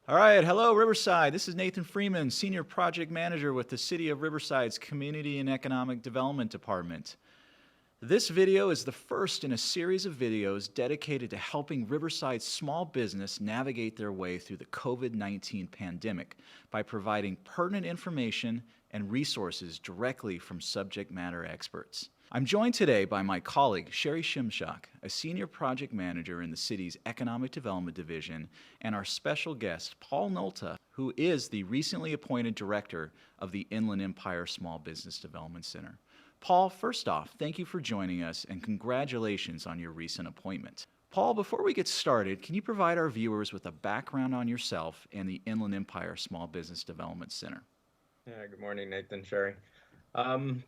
All right, hello Riverside. This is Nathan Freeman, Senior Project Manager with the City of Riverside's Community and Economic Development Department. This video is the first in a series of videos dedicated to helping Riverside's small business navigate their way through the COVID-19 pandemic by providing pertinent information and resources directly from subject matter experts. I'm joined today by my colleague, Sherry Shimshak, a senior project manager in the city's Economic Development Division, and our special guest, Paul Nolta, who is the recently appointed director of the Inland Empire Small Business Development Center. Paul, first off, thank you for joining us and congratulations on your recent appointment. Paul, before we get started, can you provide our viewers with a background on yourself and the Inland Empire Small Business Development Center? Yeah, good morning, Nathan, Sherry. Although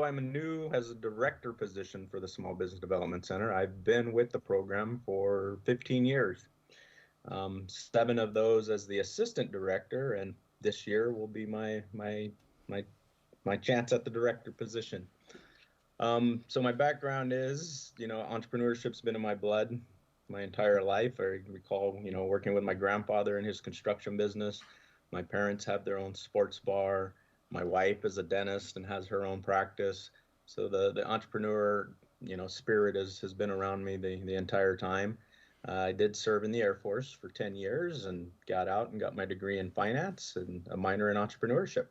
I'm a new as a director position for the Small Business Development Center, I've been with the program for 15 years. 7 of those as the assistant director, and this year will be my my chance at the director position. So my background is, entrepreneurship's been in my blood my entire life. I recall, working with my grandfather in his construction business. My parents have their own sports bar. My wife is a dentist and has her own practice. So the entrepreneur, spirit has been around me the entire time. I did serve in the Air Force for 10 years and got out and got my degree in finance and a minor in entrepreneurship.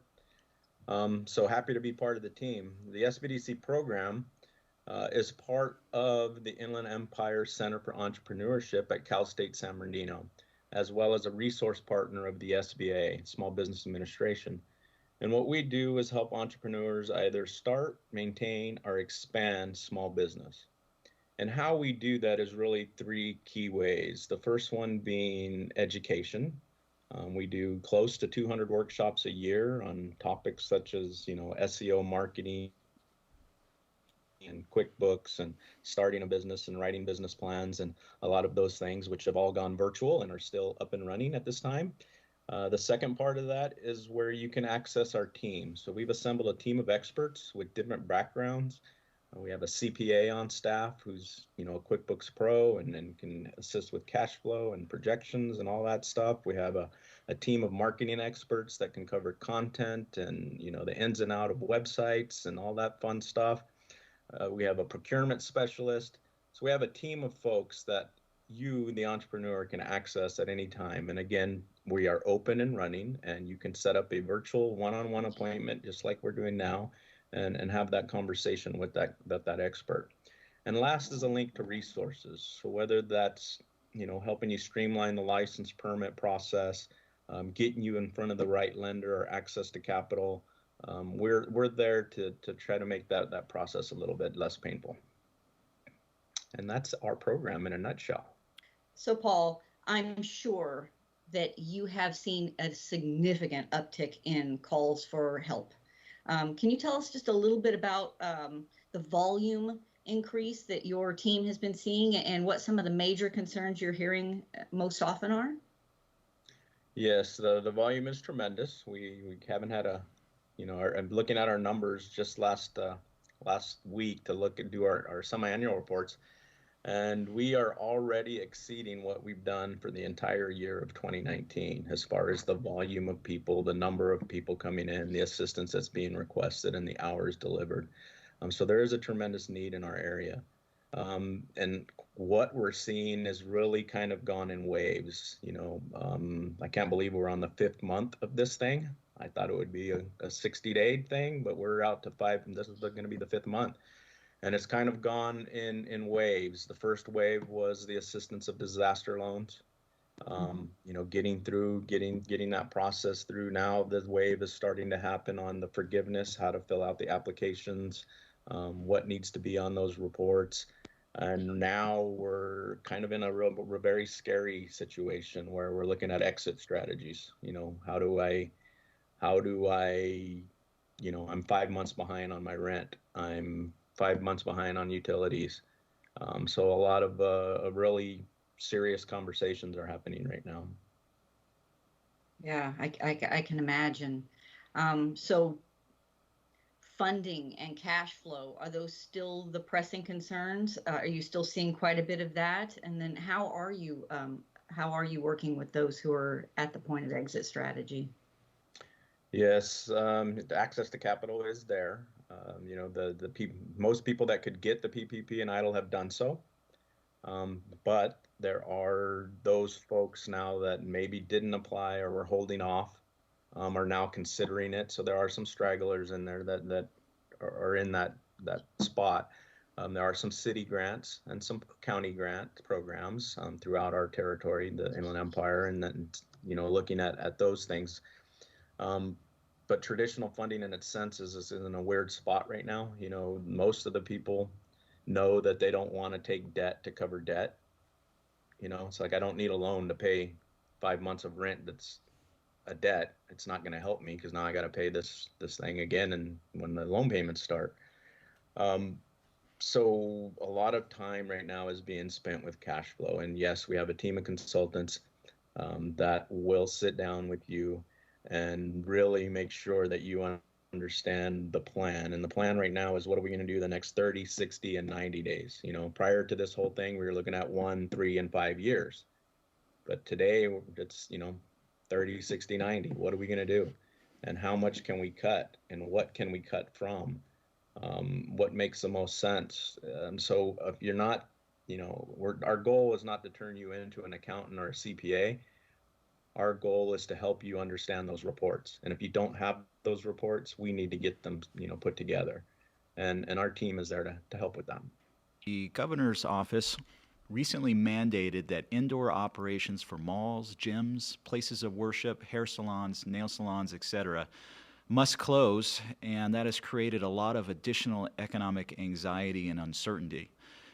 So happy to be part of the team. The SBDC program is part of the Inland Empire Center for Entrepreneurship at Cal State San Bernardino, as well as a resource partner of the SBA, Small Business Administration. And what we do is help entrepreneurs either start, maintain, or expand small business. And how we do that is really 3 key ways. The first one being education. We do close to 200 workshops a year on topics such as, SEO marketing and QuickBooks and starting a business and writing business plans and a lot of those things, which have all gone virtual and are still up and running at this time. The second part of that is where you can access our team. So we've assembled a team of experts with different backgrounds. We have a CPA on staff who's, a QuickBooks Pro and can assist with cash flow and projections and all that stuff. We have a team of marketing experts that can cover content and, the ins and out of websites and all that fun stuff. We have a procurement specialist. So we have a team of folks that you, the entrepreneur, can access at any time. And again, we are open and running, and you can set up a virtual one-on-one appointment just like we're doing now and have that conversation with that expert. And last is a link to resources. So whether that's, helping you streamline the license permit process, getting you in front of the right lender or access to capital, we're there to try to make that process a little bit less painful. And that's our program in a nutshell. So, Paul, I'm sure that you have seen a significant uptick in calls for help. Can you tell us just a little bit about the volume increase that your team has been seeing and what some of the major concerns you're hearing most often are? Yes, the volume is tremendous. We haven't had I'm looking at our numbers just last week to do our semi-annual reports. And we are already exceeding what we've done for the entire year of 2019 as far as the volume of people, the number of people coming in, the assistance that's being requested, and the hours delivered. So there is a tremendous need in our area. And what we're seeing is really kind of gone in waves. I can't believe we're on the 5th month of this thing. I thought it would be a 60-day thing, but we're out to 5, and this is going to be the 5th month. And it's kind of gone in waves. The first wave was the assistance of disaster loans. Getting that process through. Now the wave is starting to happen on the forgiveness, how to fill out the applications, what needs to be on those reports. And now we're kind of in a very scary situation where we're looking at exit strategies. How do I, I'm 5 months behind on my rent. I'm 5 months behind on utilities. So a lot of really serious conversations are happening right now. Yeah, I can imagine. So funding and cash flow, are those still the pressing concerns? Are you still seeing quite a bit of that? And then how are you how are you working with those who are at the point of exit strategy? Yes, the access to capital is there. Most people that could get the PPP and EIDL have done so. But there are those folks now that maybe didn't apply or were holding off, are now considering it. So there are some stragglers in there that are in that spot. There are some city grants and some county grant programs throughout our territory, the Inland Empire, and then looking at those things. But traditional funding in its sense is in a weird spot right now. Most of the people know that they don't want to take debt to cover debt. It's like, I don't need a loan to pay 5 months of rent that's a debt. It's not going to help me because now I got to pay this thing again, and when the loan payments start. So a lot of time right now is being spent with cash flow. And yes, we have a team of consultants that will sit down with you and really make sure that you understand the plan. And the plan right now is, what are we going to do the next 30, 60, and 90 days? Prior to this whole thing, we were looking at 1, 3, and 5 years. But today it's, 30, 60, 90. What are we going to do? And how much can we cut? And what can we cut from? What makes the most sense? So if you're not, our goal is not to turn you into an accountant or a CPA. Our goal is to help you understand those reports. And if you don't have those reports, we need to get them, put together. And our team is there to help with them. The governor's office recently mandated that indoor operations for malls, gyms, places of worship, hair salons, nail salons, etc., must close, and that has created a lot of additional economic anxiety and uncertainty.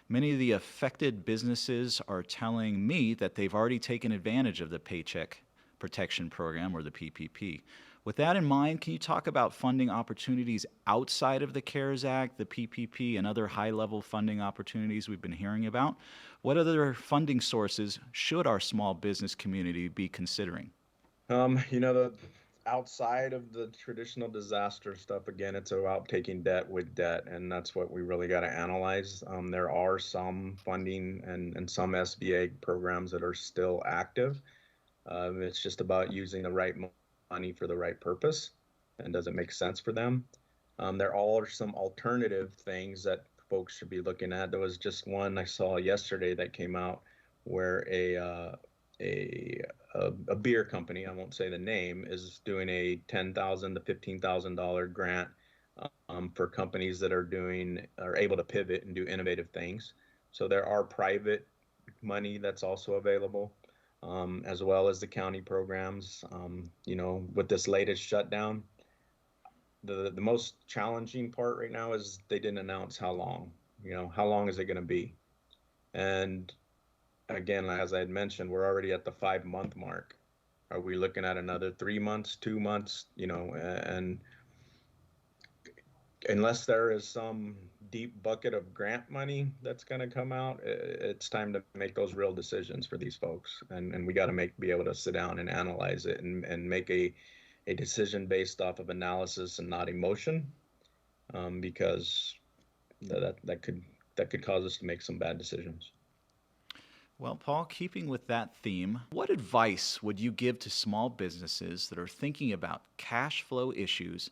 Many of the affected businesses are telling me that they've already taken advantage of the Paycheck Protection Program, or the PPP. With that in mind, can you talk about funding opportunities outside of the CARES Act, the PPP, and other high-level funding opportunities we've been hearing about? What other funding sources should our small business community be considering? Outside of the traditional disaster stuff, again, it's about taking debt with debt, and that's what we really got to analyze. There are some funding and some SBA programs that are still active. It's just about using the right money for the right purpose, and does it make sense for them? There are some alternative things that folks should be looking at. There was just one I saw yesterday that came out where a beer company, I won't say the name, is doing a $10,000 to $15,000 grant for companies that are able to pivot and do innovative things. So there are private money that's also available, as well as the county programs. With this latest shutdown, the most challenging part right now is they didn't announce how long. How long is it going to be? And again, as I had mentioned, we're already at the 5-month mark. Are we looking at another 3 months, 2 months? And unless there is some deep bucket of grant money that's going to come out, it's time to make those real decisions for these folks. And we got to be able to sit down and analyze it and make a decision based off of analysis and not emotion, because that could cause us to make some bad decisions. Well, Paul, keeping with that theme, what advice would you give to small businesses that are thinking about cash flow issues,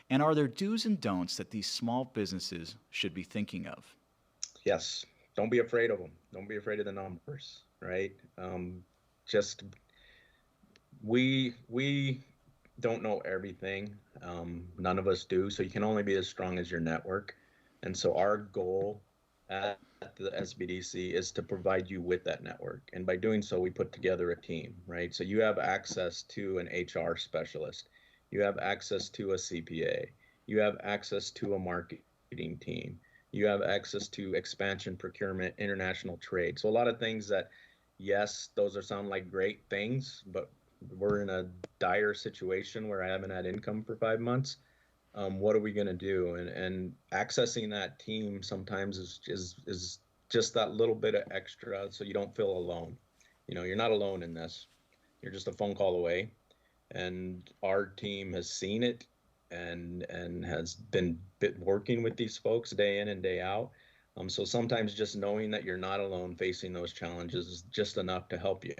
and are there do's and don'ts that these small businesses should be thinking of? Yes, don't be afraid of them. Don't be afraid of the numbers, right? We don't know everything. None of us do. So you can only be as strong as your network. And so our goal at the SBDC is to provide you with that network. And by doing so, we put together a team, right? So you have access to an HR specialist. You have access to a CPA. You have access to a marketing team. You have access to expansion, procurement, international trade. So a lot of things that, yes, those sound like great things, but we're in a dire situation where I haven't had income for 5 months. What are we going to do? And accessing that team sometimes is just that little bit of extra, so you don't feel alone. You're not alone in this. You're just a phone call away. And our team has seen it and has been working with these folks day in and day out. So sometimes just knowing that you're not alone facing those challenges is just enough to help you.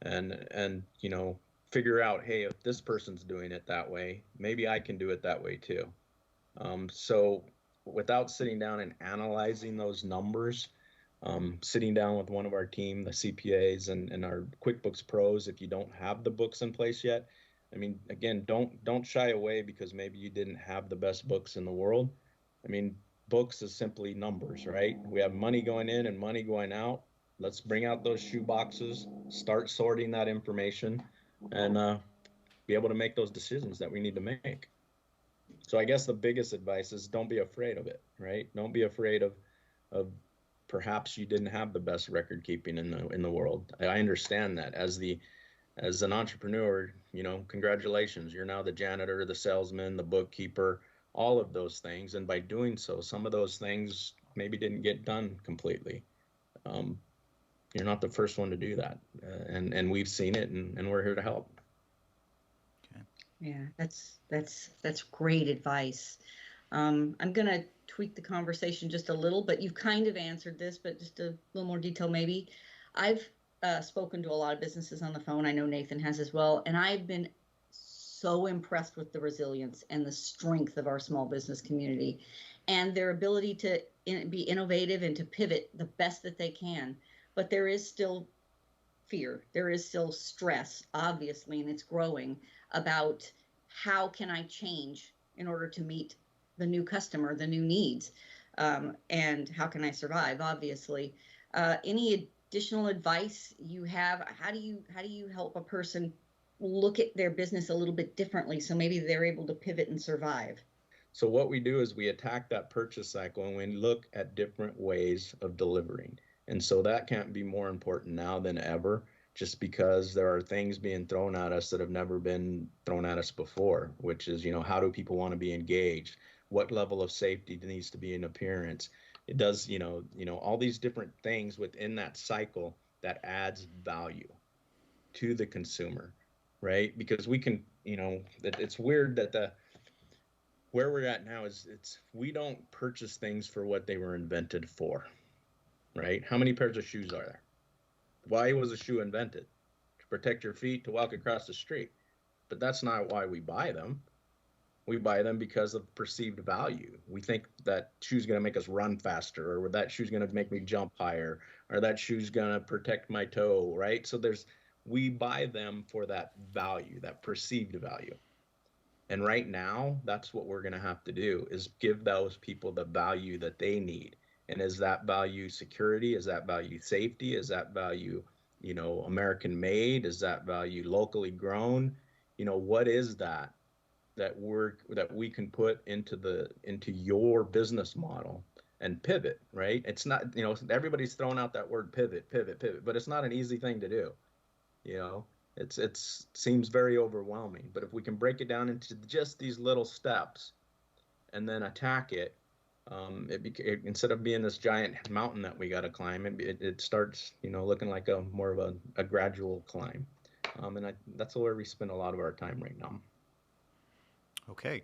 and figure out, hey, if this person's doing it that way, maybe I can do it that way too. So without sitting down and analyzing those numbers, sitting down with one of our team, the CPAs and our QuickBooks pros, if you don't have the books in place yet, I mean, again, don't shy away because maybe you didn't have the best books in the world. I mean, books is simply numbers, right? We have money going in and money going out. Let's bring out those shoe boxes, start sorting that information, and be able to make those decisions that we need to make. So I guess the biggest advice is don't be afraid of it, right? Don't be afraid of perhaps you didn't have the best record keeping in the world. I understand that as an entrepreneur, congratulations. You're now the janitor, the salesman, the bookkeeper, all of those things. And by doing so, some of those things maybe didn't get done completely. You're not the first one to do that. And we've seen it and we're here to help. Yeah, that's great advice. I'm going to tweak the conversation just a little, but you've kind of answered this, but just a little more detail maybe. I've spoken to a lot of businesses on the phone. I know Nathan has as well, and I've been so impressed with the resilience and the strength of our small business community and their ability to be innovative and to pivot the best that they can. But there is still fear. There is still stress, obviously, and it's growing about how can I change in order to meet the new customer, the new needs, and how can I survive, obviously. Any additional advice you have? How do you help a person look at their business a little bit differently so maybe they're able to pivot and survive? So what we do is we attack that purchase cycle and we look at different ways of delivering. And so that can't be more important now than ever, just because there are things being thrown at us that have never been thrown at us before, which is, how do people want to be engaged? What level of safety needs to be in appearance? It does, all these different things within that cycle that adds value to the consumer, right? Because we can, it's weird that where we're at now is we don't purchase things for what they were invented for, right? How many pairs of shoes are there? Why was a shoe invented? To protect your feet, to walk across the street. But that's not why we buy them. We buy them because of perceived value. We think that shoe's going to make us run faster, or that shoe's going to make me jump higher, or that shoe's going to protect my toe, right? So we buy them for that value, that perceived value. And right now, that's what we're going to have to do, is give those people the value that they need. And is that value security? Is that value safety? Is that value, American made? Is that value locally grown? What is that we can put into your business model and pivot, right? It's not, everybody's throwing out that word pivot, but it's not an easy thing to do. It seems very overwhelming, but if we can break it down into just these little steps and then attack it, instead of being this giant mountain that we got to climb, it starts, looking like more of a gradual climb. And that's where we spend a lot of our time right now. Okay.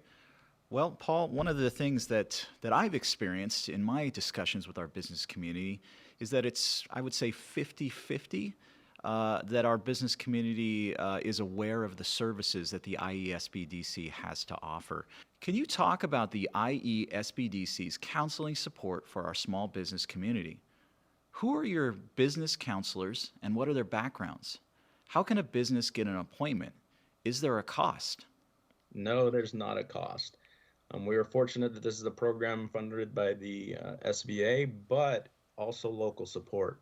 Well, Paul, one of the things that I've experienced in my discussions with our business community is that it's, I would say, 50-50. That our business community is aware of the services that the IESBDC has to offer. Can you talk about the IESBDC's counseling support for our small business community? Who are your business counselors and what are their backgrounds? How can a business get an appointment? Is there a cost? No, there's not a cost. We are fortunate that this is a program funded by the SBA, but also local support.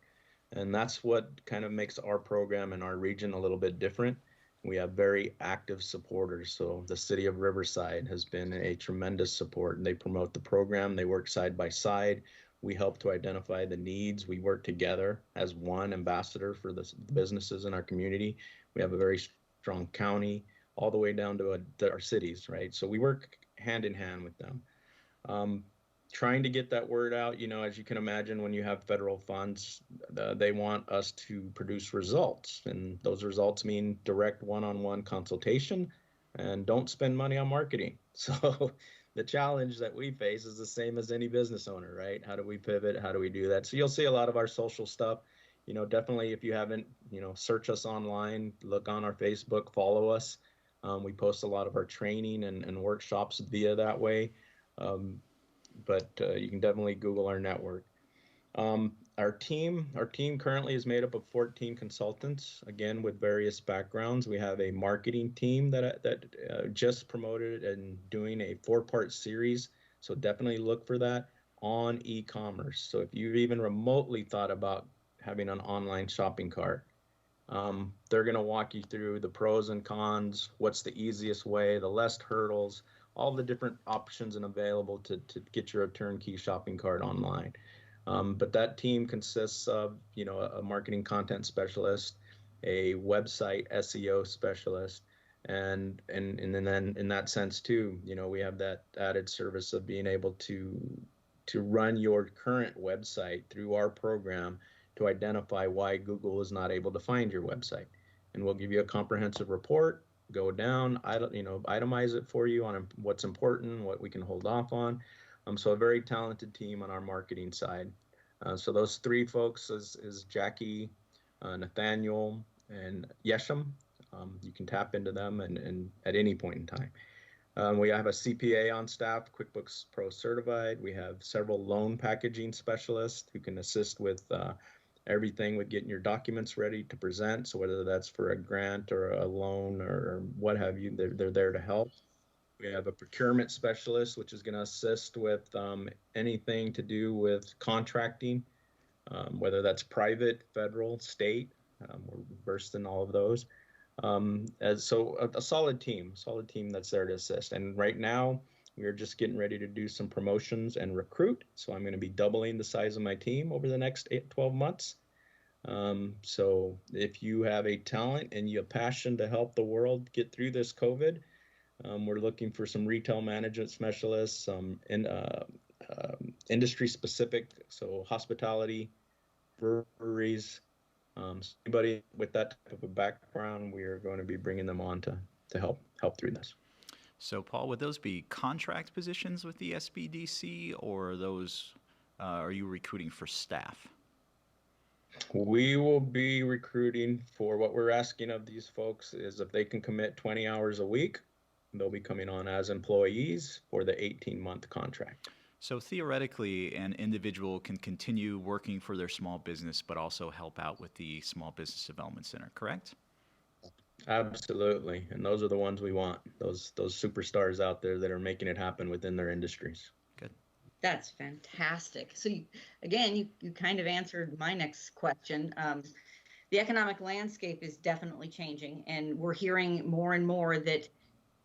And that's what kind of makes our program and our region a little bit different. We have very active supporters. So the city of Riverside has been a tremendous support, and they promote the program. They work side by side. We help to identify the needs. We work together as one ambassador for the businesses in our community. We have a very strong county all the way down to our cities, right? So we work hand in hand with them. Trying to get that word out, as you can imagine, when you have federal funds, they want us to produce results. And those results mean direct one-on-one consultation and don't spend money on marketing. So the challenge that we face is the same as any business owner, right? How do we pivot? How do we do that? So you'll see a lot of our social stuff, definitely if you haven't, search us online, look on our Facebook, follow us. We post a lot of our training and workshops via that way. Um, but you can definitely Google our network. Our team currently is made up of 14 consultants, again with various backgrounds. We have a marketing team that just promoted and doing a 4-part series. So definitely look for that on e-commerce. So if you've even remotely thought about having an online shopping cart, they're going to walk you through the pros and cons, what's the easiest way, the less hurdles, all the different options and available to get your turnkey shopping cart online. But that team consists of, a marketing content specialist, a website SEO specialist, and then in that sense too, we have that added service of being able to run your current website through our program to identify why Google is not able to find your website. And we'll give you a comprehensive report, go down, itemize it for you on what's important, what we can hold off on. So a very talented team on our marketing side. So those 3 folks is Jackie, Nathaniel, and Yesham. You can tap into them and at any point in time. We have a CPA on staff, QuickBooks Pro certified. We have several loan packaging specialists who can assist with everything with getting your documents ready to present. So whether that's for a grant or a loan or what have you, they're there to help. We have a procurement specialist, which is going to assist with anything to do with contracting, whether that's private, federal, state. We're versed in all of those. A solid team that's there to assist. And right now, we are just getting ready to do some promotions and recruit. So I'm going to be doubling the size of my team over the next 12 months. So if you have a talent and you have passion to help the world get through this COVID, we're looking for some retail management specialists, some industry specific, so hospitality, breweries, anybody with that type of a background, we are going to be bringing them on to help through this. So, Paul, would those be contract positions with the SBDC, or are you recruiting for staff? We will be recruiting for what we're asking of these folks is if they can commit 20 hours a week, they'll be coming on as employees for the 18-month contract. So theoretically, an individual can continue working for their small business, but also help out with the Small Business Development Center, correct? Absolutely. And those are the ones we want, those superstars out there that are making it happen within their industries. Good. That's fantastic. So you kind of answered my next question. The economic landscape is definitely changing, and we're hearing more and more that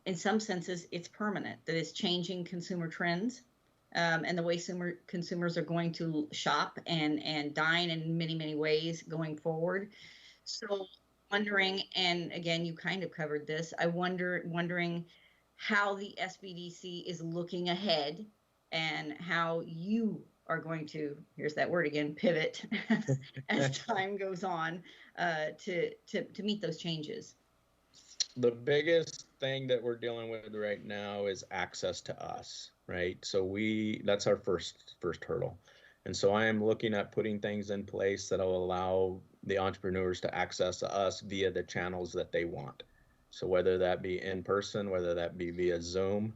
in some senses it's permanent, that it's changing consumer trends. And the way consumers are going to shop and dine in many, many ways going forward. So wondering, and again, you kind of covered this, wondering how the SBDC is looking ahead and how you are going to, here's that word again, pivot as time goes on to meet those changes. The biggest thing that we're dealing with right now is access to us, right? So that's our first hurdle. And so I am looking at putting things in place that will allow the entrepreneurs to access us via the channels that they want. So whether that be in person, whether that be via Zoom,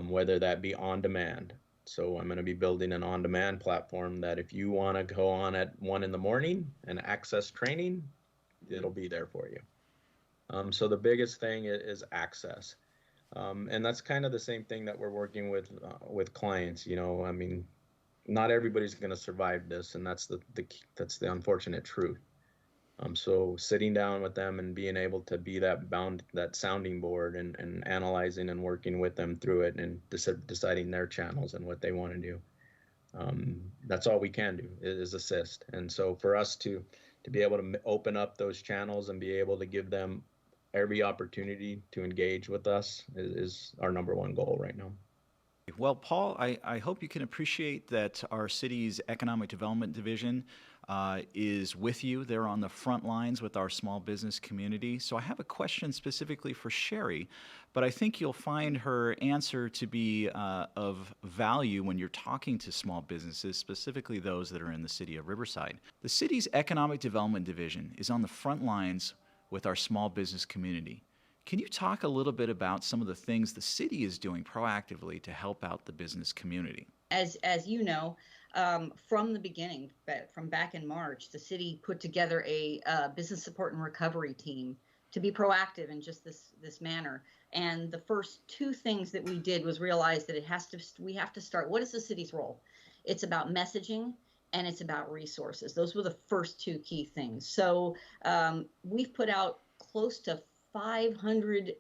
whether that be on demand. So I'm going to be building an on-demand platform that if you want to go on at 1 a.m. and access training, it'll be there for you. So the biggest thing is access. And that's kind of the same thing that we're working with clients. I mean, not everybody's going to survive this, and that's the unfortunate truth. So sitting down with them and being able to be that sounding board and analyzing and working with them through it and deciding their channels and what they want to do. That's all we can do is assist. And so for us to be able to open up those channels and be able to give them every opportunity to engage with us is our number one goal right now. Well, Paul, I hope you can appreciate that our city's Economic Development Division is with you. They're on the front lines with our small business community. So I have a question specifically for Sherry, but I think you'll find her answer to be of value when you're talking to small businesses, specifically those that are in the city of Riverside. The city's Economic Development Division is on the front lines with our small business community. Can you talk a little bit about some of the things the city is doing proactively to help out the business community? As you know, from the beginning, from back in March, the city put together a business support and recovery team to be proactive in just this manner. And the first two things that we did was realize that we have to start. What is the city's role? It's about messaging and it's about resources. Those were the first two key things. So we've put out close to 500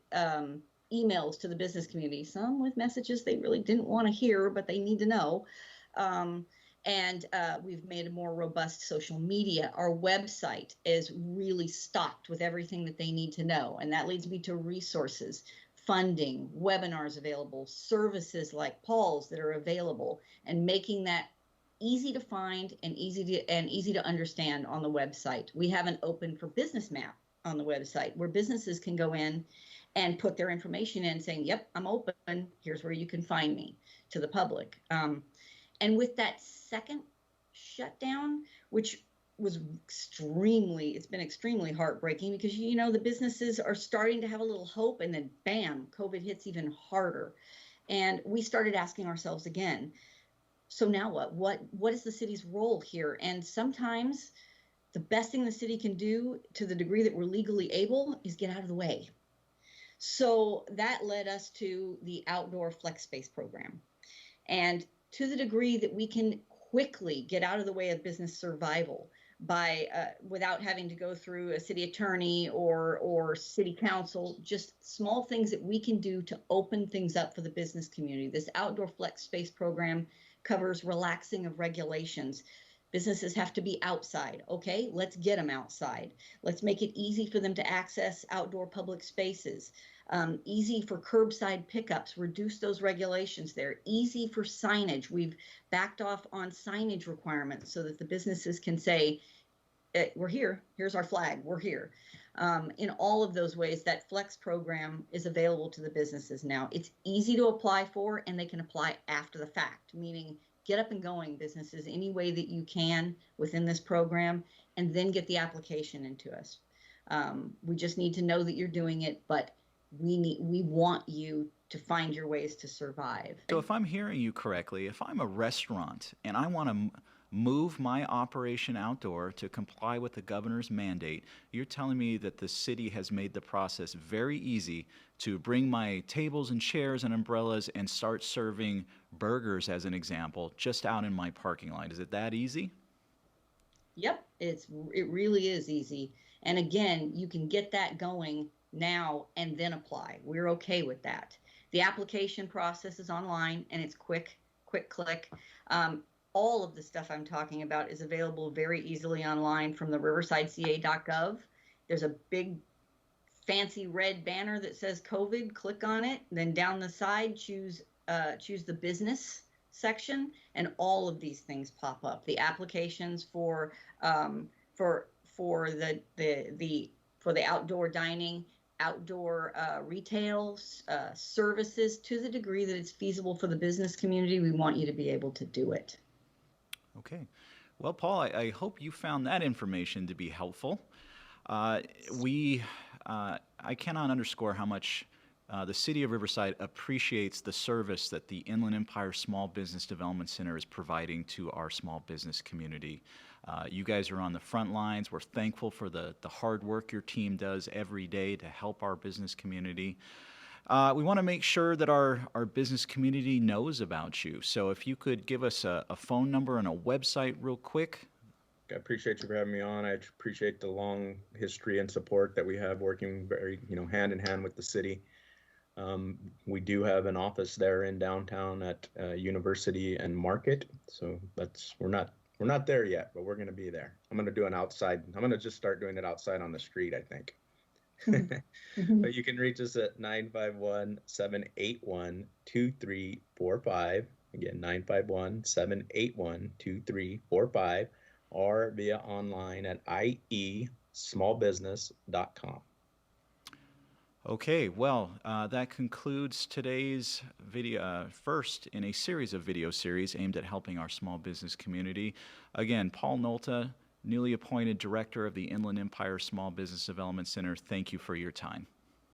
emails to the business community, some with messages they really didn't want to hear, but they need to know. And we've made a more robust social media. Our website is really stocked with everything that they need to know. And that leads me to resources, funding, webinars available, services like Paul's that are available, and making that easy to find and easy to understand on the website. We have an open for business map on the website where businesses can go in and put their information in saying, yep, I'm open. Here's where you can find me, to the public. And with that second shutdown, which was it's been extremely heartbreaking because, you know, the businesses are starting to have a little hope and then bam, COVID hits even harder. And we started asking ourselves again, so now what? What is the city's role here? And sometimes the best thing the city can do, to the degree that we're legally able, is get out of the way. So that led us to the outdoor flex space program. And to the degree that we can quickly get out of the way of business survival by without having to go through a city attorney or city council, just small things that we can do to open things up for the business community. This outdoor flex space program covers relaxing of regulations. Businesses have to be outside. Okay, let's get them outside. Let's make it easy for them to access outdoor public spaces. Easy for curbside pickups, reduce those regulations there. Easy for signage. We've backed off on signage requirements so that the businesses can say, we're here, here's our flag, we're here. In all of those ways, that flex program is available to the businesses now. It's easy to apply for, and they can apply after the fact, meaning get up and going, businesses, any way that you can within this program, and then get the application into us. We just need to know that you're doing it, but we want you to find your ways to survive. So if I'm hearing you correctly, if I'm a restaurant and I want to move my operation outdoor to comply with the governor's mandate, you're telling me that the city has made the process very easy to bring my tables and chairs and umbrellas and start serving burgers, as an example, just out in my parking lot. Is it that easy? Yep, it really is easy. And again, you can get that going now and then apply. We're okay with that. The application process is online and it's quick click. All of the stuff I'm talking about is available very easily online from the riversideca.gov. There's a big fancy red banner that says COVID. Click on it. Then down the side, choose the business section, and all of these things pop up. The applications for the outdoor dining, outdoor retail services, to the degree that it's feasible for the business community, we want you to be able to do it. Okay. Well, Paul, I hope you found that information to be helpful. I cannot underscore how much the City of Riverside appreciates the service that the Inland Empire Small Business Development Center is providing to our small business community. You guys are on the front lines. We're thankful for the hard work your team does every day to help our business community. We want to make sure that our business community knows about you. So if you could give us a phone number and a website real quick. I appreciate you for having me on. I appreciate the long history and support that we have working very, hand in hand with the city. We do have an office there in downtown at University and Market. So we're not there yet, but we're going to be there. I'm going to just start doing it outside on the street, I think. But you can reach us at 951-781-2345. Again, 951-781-2345, or via online at iesmallbusiness.com. Okay, well, that concludes today's video, first in a series of video series aimed at helping our small business community. Again, Paul Nolta, newly appointed Director of the Inland Empire Small Business Development Center, thank you for your time.